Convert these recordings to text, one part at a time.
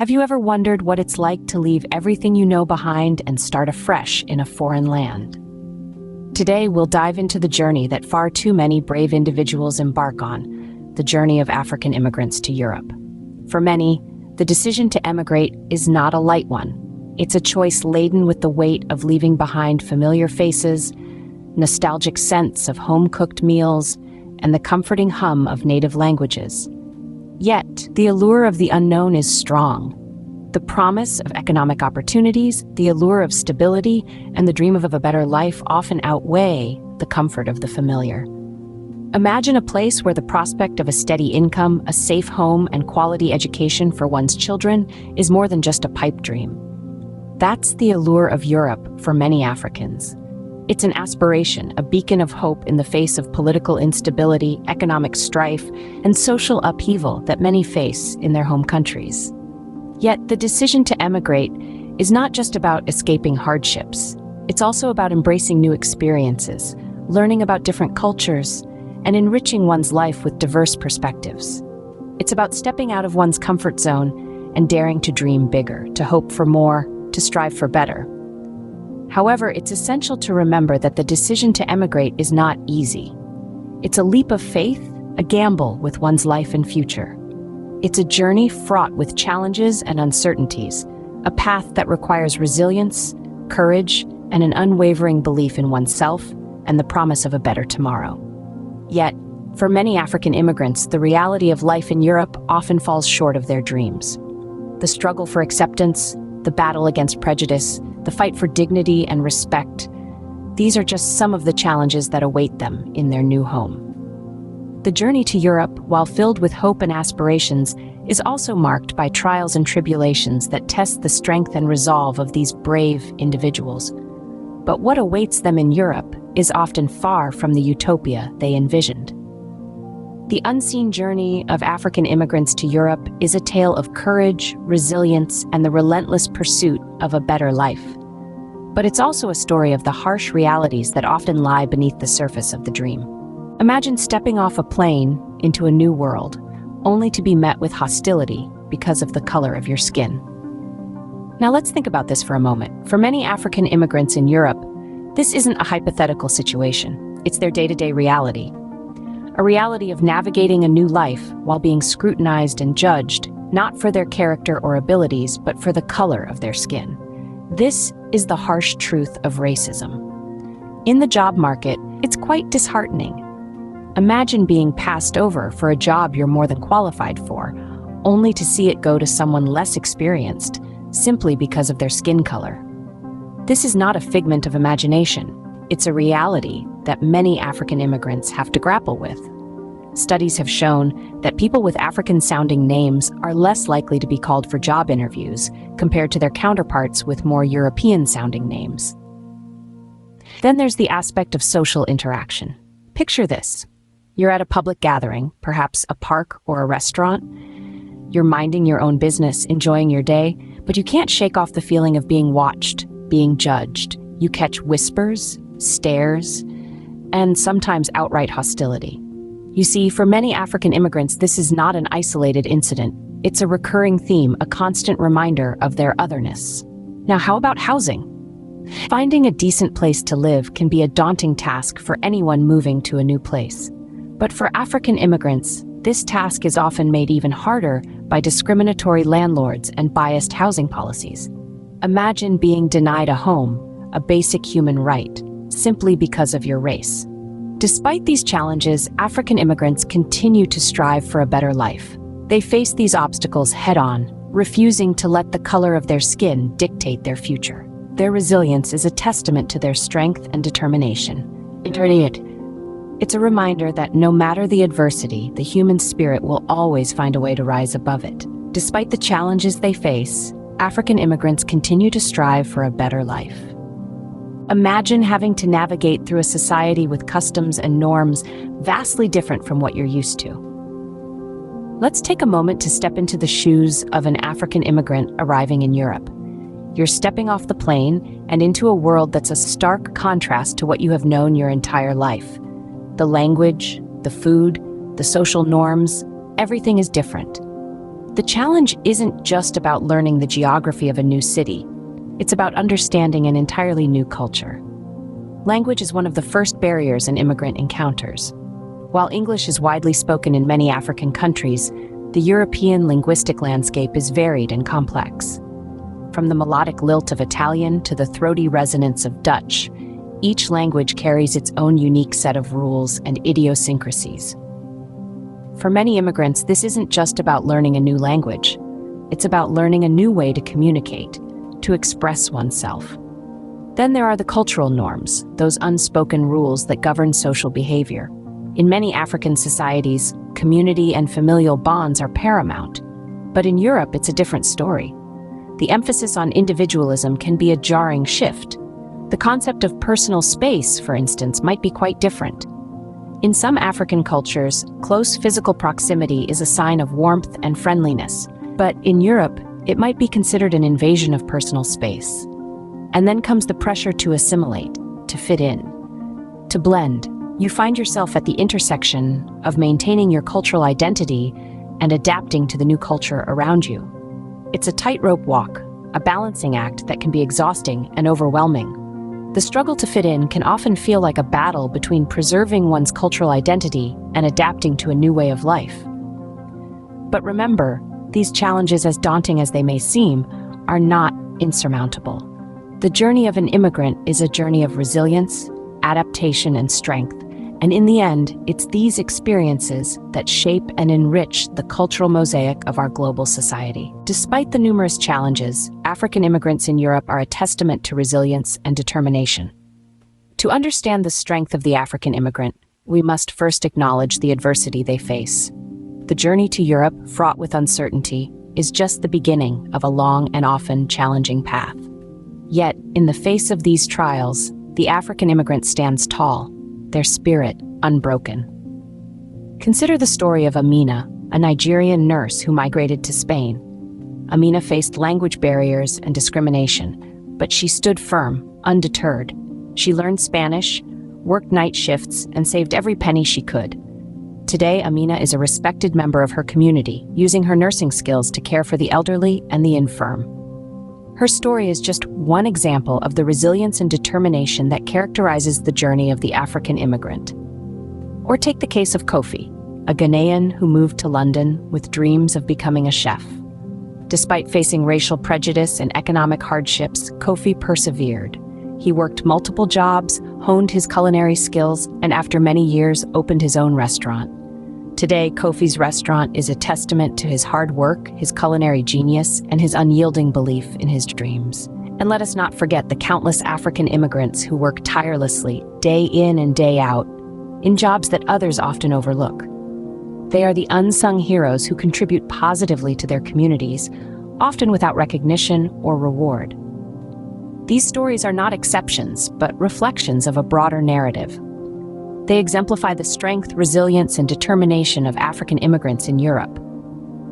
Have you ever wondered what it's like to leave everything you know behind and start afresh in a foreign land? Today, we'll dive into the journey that far too many brave individuals embark on, the journey of African immigrants to Europe. For many, the decision to emigrate is not a light one. It's a choice laden with the weight of leaving behind familiar faces, nostalgic scents of home-cooked meals, and the comforting hum of native languages. Yet, the allure of the unknown is strong. The promise of economic opportunities, the allure of stability, and the dream of a better life often outweigh the comfort of the familiar. Imagine a place where the prospect of a steady income, a safe home, and quality education for one's children is more than just a pipe dream. That's the allure of Europe for many Africans. It's an aspiration, a beacon of hope in the face of political instability, economic strife, and social upheaval that many face in their home countries. Yet, the decision to emigrate is not just about escaping hardships. It's also about embracing new experiences, learning about different cultures, and enriching one's life with diverse perspectives. It's about stepping out of one's comfort zone and daring to dream bigger, to hope for more, to strive for better. However, it's essential to remember that the decision to emigrate is not easy. It's a leap of faith, a gamble with one's life and future. It's a journey fraught with challenges and uncertainties, a path that requires resilience, courage, and an unwavering belief in oneself and the promise of a better tomorrow. Yet, for many African immigrants, the reality of life in Europe often falls short of their dreams. The struggle for acceptance, the battle against prejudice, the fight for dignity and respect, these are just some of the challenges that await them in their new home. The journey to Europe, while filled with hope and aspirations, is also marked by trials and tribulations that test the strength and resolve of these brave individuals. But what awaits them in Europe is often far from the utopia they envisioned. The unseen journey of African immigrants to Europe is a tale of courage, resilience, and the relentless pursuit of a better life. But it's also a story of the harsh realities that often lie beneath the surface of the dream. Imagine stepping off a plane into a new world, only to be met with hostility because of the color of your skin. Now let's think about this for a moment. For many African immigrants in Europe, this isn't a hypothetical situation. It's their day-to-day reality. A reality of navigating a new life while being scrutinized and judged, not for their character or abilities, but for the color of their skin. This is the harsh truth of racism. In the job market, it's quite disheartening. Imagine being passed over for a job you're more than qualified for, only to see it go to someone less experienced, simply because of their skin color. This is not a figment of imagination. It's a reality that many African immigrants have to grapple with. Studies have shown that people with African-sounding names are less likely to be called for job interviews compared to their counterparts with more European-sounding names. Then there's the aspect of social interaction. Picture this. You're at a public gathering, perhaps a park or a restaurant. You're minding your own business, enjoying your day, but you can't shake off the feeling of being watched, being judged. You catch whispers, stares, and sometimes outright hostility. You see, for many African immigrants, this is not an isolated incident. It's a recurring theme, a constant reminder of their otherness. Now, how about housing? Finding a decent place to live can be a daunting task for anyone moving to a new place. But for African immigrants, this task is often made even harder by discriminatory landlords and biased housing policies. Imagine being denied a home, a basic human right, simply because of your race. Despite these challenges, African immigrants continue to strive for a better life. They face these obstacles head-on, refusing to let the color of their skin dictate their future. Their resilience is a testament to their strength and determination. It's a reminder that no matter the adversity, the human spirit will always find a way to rise above it. Despite the challenges they face, African immigrants continue to strive for a better life. Imagine having to navigate through a society with customs and norms vastly different from what you're used to. Let's take a moment to step into the shoes of an African immigrant arriving in Europe. You're stepping off the plane and into a world that's a stark contrast to what you have known your entire life. The language, the food, the social norms, everything is different. The challenge isn't just about learning the geography of a new city. It's about understanding an entirely new culture. Language is one of the first barriers in immigrant encounters. While English is widely spoken in many African countries, the European linguistic landscape is varied and complex. From the melodic lilt of Italian to the throaty resonance of Dutch, each language carries its own unique set of rules and idiosyncrasies. For many immigrants, this isn't just about learning a new language. It's about learning a new way to communicate, to express oneself. Then there are the cultural norms, those unspoken rules that govern social behavior. In many African societies, community and familial bonds are paramount. But in Europe, it's a different story. The emphasis on individualism can be a jarring shift. The concept of personal space, for instance, might be quite different. In some African cultures, close physical proximity is a sign of warmth and friendliness. But in Europe, it might be considered an invasion of personal space. And then comes the pressure to assimilate, to fit in, to blend. You find yourself at the intersection of maintaining your cultural identity and adapting to the new culture around you. It's a tightrope walk, a balancing act that can be exhausting and overwhelming. The struggle to fit in can often feel like a battle between preserving one's cultural identity and adapting to a new way of life. But remember, these challenges, as daunting as they may seem, are not insurmountable. The journey of an immigrant is a journey of resilience, adaptation, and strength. And in the end, it's these experiences that shape and enrich the cultural mosaic of our global society. Despite the numerous challenges, African immigrants in Europe are a testament to resilience and determination. To understand the strength of the African immigrant, we must first acknowledge the adversity they face. The journey to Europe, fraught with uncertainty, is just the beginning of a long and often challenging path. Yet, in the face of these trials, the African immigrant stands tall, their spirit unbroken. Consider the story of Amina, a Nigerian nurse who migrated to Spain. Amina faced language barriers and discrimination, but she stood firm, undeterred. She learned Spanish, worked night shifts, and saved every penny she could. Today, Amina is a respected member of her community, using her nursing skills to care for the elderly and the infirm. Her story is just one example of the resilience and determination that characterizes the journey of the African immigrant. Or take the case of Kofi, a Ghanaian who moved to London with dreams of becoming a chef. Despite facing racial prejudice and economic hardships, Kofi persevered. He worked multiple jobs, honed his culinary skills, and after many years, opened his own restaurant. Today, Kofi's restaurant is a testament to his hard work, his culinary genius, and his unyielding belief in his dreams. And let us not forget the countless African immigrants who work tirelessly, day in and day out, in jobs that others often overlook. They are the unsung heroes who contribute positively to their communities, often without recognition or reward. These stories are not exceptions, but reflections of a broader narrative. They exemplify the strength, resilience, and determination of African immigrants in Europe.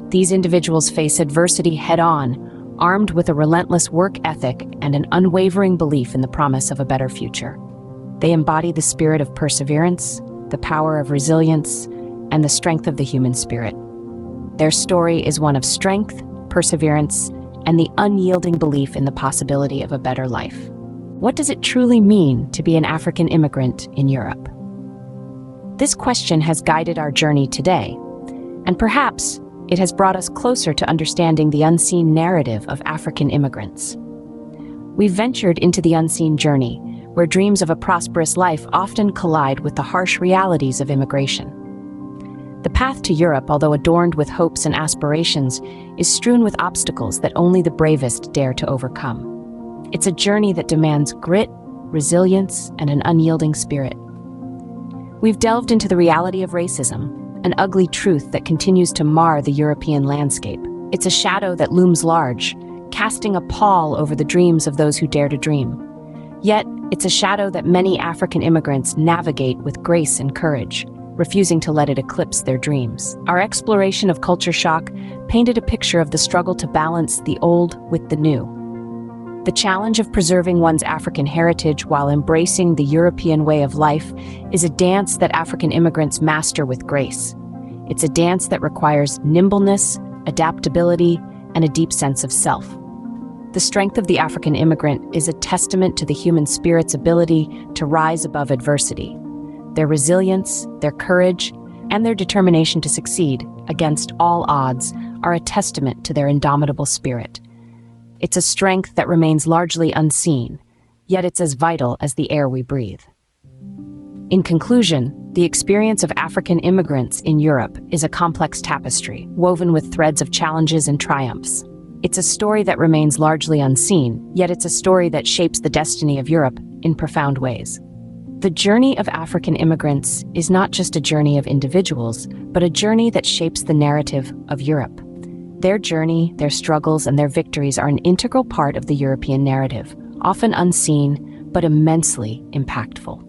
These individuals face adversity head-on, armed with a relentless work ethic and an unwavering belief in the promise of a better future. They embody the spirit of perseverance, the power of resilience, and the strength of the human spirit. Their story is one of strength, perseverance, and the unyielding belief in the possibility of a better life. What does it truly mean to be an African immigrant in Europe? This question has guided our journey today, and perhaps it has brought us closer to understanding the unseen narrative of African immigrants. We've ventured into the unseen journey, where dreams of a prosperous life often collide with the harsh realities of immigration. The path to Europe, although adorned with hopes and aspirations, is strewn with obstacles that only the bravest dare to overcome. It's a journey that demands grit, resilience, and an unyielding spirit. We've delved into the reality of racism, an ugly truth that continues to mar the European landscape. It's a shadow that looms large, casting a pall over the dreams of those who dare to dream. Yet, it's a shadow that many African immigrants navigate with grace and courage, refusing to let it eclipse their dreams. Our exploration of culture shock painted a picture of the struggle to balance the old with the new. The challenge of preserving one's African heritage while embracing the European way of life is a dance that African immigrants master with grace. It's a dance that requires nimbleness, adaptability, and a deep sense of self. The strength of the African immigrant is a testament to the human spirit's ability to rise above adversity. Their resilience, their courage, and their determination to succeed against all odds are a testament to their indomitable spirit. It's a strength that remains largely unseen, yet it's as vital as the air we breathe. In conclusion, the experience of African immigrants in Europe is a complex tapestry, woven with threads of challenges and triumphs. It's a story that remains largely unseen, yet it's a story that shapes the destiny of Europe in profound ways. The journey of African immigrants is not just a journey of individuals, but a journey that shapes the narrative of Europe. Their journey, their struggles, and their victories are an integral part of the European narrative, often unseen, but immensely impactful.